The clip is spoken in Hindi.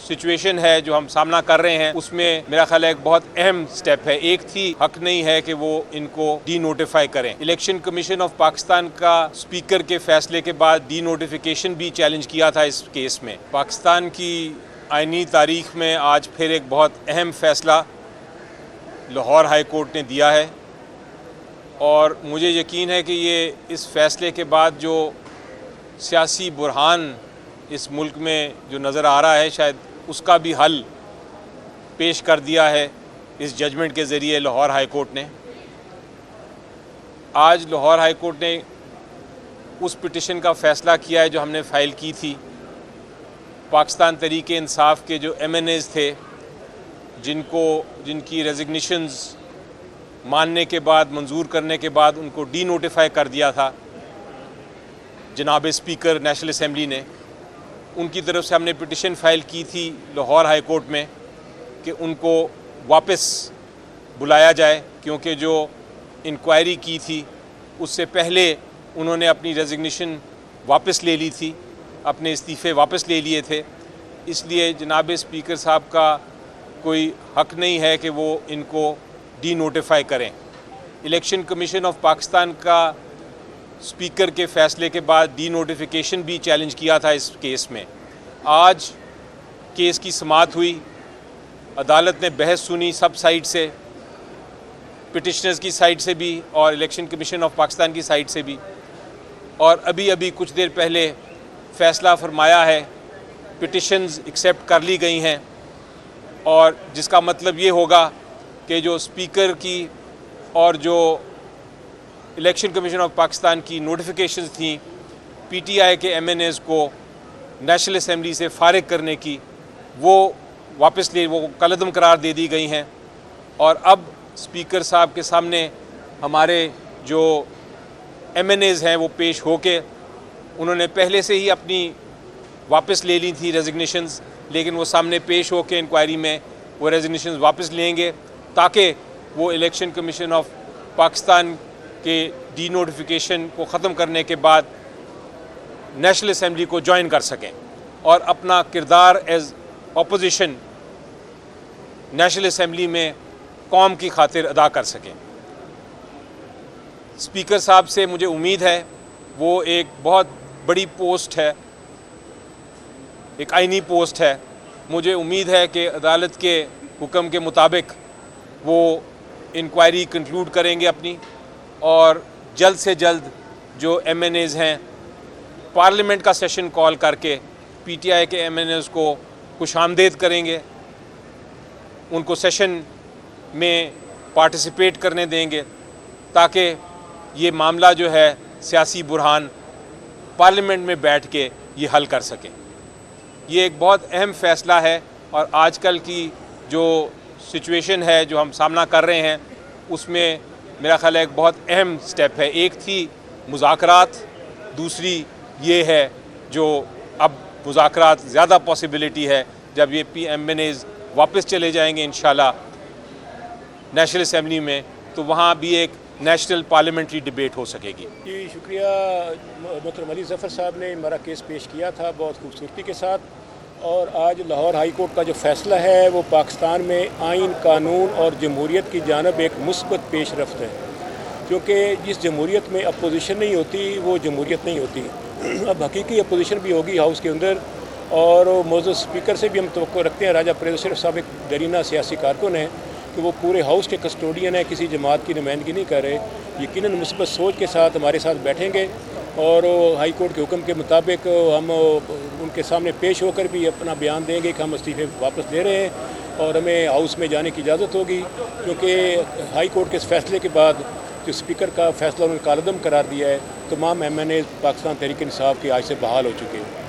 सिचुएशन है जो हम सामना कर रहे हैं उसमें मेरा ख्याल है एक बहुत अहम स्टेप है। एक थी हक नहीं है कि वो इनको डी नोटिफाई करें। इलेक्शन कमीशन ऑफ पाकिस्तान का स्पीकर के फैसले के बाद डी नोटिफिकेशन भी चैलेंज किया था इस केस में। पाकिस्तान की आईनी तारीख में आज फिर एक बहुत अहम फैसला लाहौर हाई कोर्ट ने दिया है और मुझे यकीन है कि ये इस फैसले के बाद जो सियासी बुरहान इस मुल्क में जो नज़र आ रहा है शायद उसका भी हल पेश कर दिया है इस जजमेंट के ज़रिए लाहौर हाई कोर्ट ने। आज लाहौर हाई कोर्ट ने उस पिटिशन का फ़ैसला किया है जो हमने फ़ाइल की थी। पाकिस्तान तहरीक इंसाफ के जो MNAs थे जिनकी रेजिग्नेशंस मानने के बाद मंजूर करने के बाद उनको डी नोटिफाई कर दिया था जनाब स्पीकर नेशनल असम्बली ने, उनकी तरफ से हमने पिटिशन फ़ाइल की थी लाहौर हाई कोर्ट में कि उनको वापस बुलाया जाए, क्योंकि जो इंक्वायरी की थी उससे पहले उन्होंने अपनी रेजिग्नेशन वापस ले ली थी, अपने इस्तीफ़े वापस ले लिए थे। इसलिए जनाब स्पीकर साहब का कोई हक नहीं है कि वो इनको डी नोटिफाई करें। इलेक्शन कमीशन ऑफ पाकिस्तान का स्पीकर के फ़ैसले के बाद डी नोटिफिकेशन भी चैलेंज किया था इस केस में। आज केस की समाअत हुई, अदालत ने बहस सुनी सब साइड से, पिटिशनर्स की साइड से भी और इलेक्शन कमीशन ऑफ पाकिस्तान की साइड से भी, और अभी कुछ देर पहले फ़ैसला फरमाया है। पिटिशन्स एक्सेप्ट कर ली गई हैं और जिसका मतलब ये होगा कि जो स्पीकर की और जो इलेक्शन कमीशन ऑफ पाकिस्तान की नोटिफिकेशंस थी PTI के MNAs को नेशनल असम्बली से फ़ारिग करने की, वो कलअदम करार दे दी गई हैं। और अब स्पीकर साहब के सामने हमारे जो MNAs हैं वो पेश होके, उन्होंने पहले से ही अपनी वापस ले ली थी रेजिग्नेशंस, लेकिन वो सामने पेश होके इंक्वायरी में वो रेजिग्नेशंस वापस लेंगे ताकि वो इलेक्शन कमीशन ऑफ पाकिस्तान के डी नोटिफिकेशन को ख़त्म करने के बाद नेशनल असम्बली को ज्वाइन कर सकें और अपना किरदार एज अपोजिशन नेशनल असम्बली में कौम की खातिर अदा कर सकें। स्पीकर साहब से मुझे उम्मीद है, वो एक बहुत बड़ी पोस्ट है, एक आईनी पोस्ट है। मुझे उम्मीद है कि अदालत के हुक्म के मुताबिक वो इंक्वायरी कंक्लूड करेंगे अपनी, और जल्द से जल्द जो MNAs हैं पार्लियामेंट का सेशन कॉल करके PTI के MNAs को खुशामदीद करेंगे, उनको सेशन में पार्टिसिपेट करने देंगे ताकि ये मामला जो है सियासी बुरहान पार्लियामेंट में बैठ के ये हल कर सकें। ये एक बहुत अहम फ़ैसला है और आजकल की जो सिचुएशन है जो हम सामना कर रहे हैं उसमें मेरा ख्याल है एक बहुत अहम स्टेप है। एक थी मुज़ाकरात, दूसरी ये है जो अब मुज़ाकरात ज़्यादा पॉसिबिलिटी है जब ये MNAs वापस चले जाएंगे इंशाल्लाह नेशनल असम्बली में, तो वहाँ भी एक नेशनल पार्लियामेंट्री डिबेट हो सकेगी। जी शुक्रिया। मोहतरम अली ज़फ़र साहब ने हमारा केस पेश किया था बहुत खूबसूरती के साथ, और आज लाहौर हाई कोर्ट का जो फ़ैसला है वो पाकिस्तान में आइन, कानून और जमहूरियत की जानब एक मुस्बत पेश रफ्त है, क्योंकि जिस जमहूरियत में अपोजिशन नहीं होती वो जमहूरियत नहीं होती। अब हकीकी अपोजिशन भी होगी हाउस के अंदर, और मौजूद स्पीकर से भी हम तवक्को रखते हैं, राजा परवेज़ शरीफ साहब एक दरीना सियासी कारकुन है कि वो पूरे हाउस के कस्टोडियन है, किसी जमात की नुमाइंदगी नहीं कर रहे। यकीनन मुस्बत सोच के साथ हमारे साथ बैठेंगे और हाई कोर्ट के हुक्म के मुताबिक हम उनके सामने पेश होकर भी अपना बयान देंगे कि हम इस्तीफ़े वापस ले रहे हैं और हमें हाउस में जाने की इजाज़त होगी, क्योंकि हाई कोर्ट के इस फैसले के बाद जो स्पीकर का फैसला उन्होंने कालअदम करार दिया है, तमाम MNAs पाकिस्तान तहरीक इंसाफ के आज से बहाल हो चुके हैं।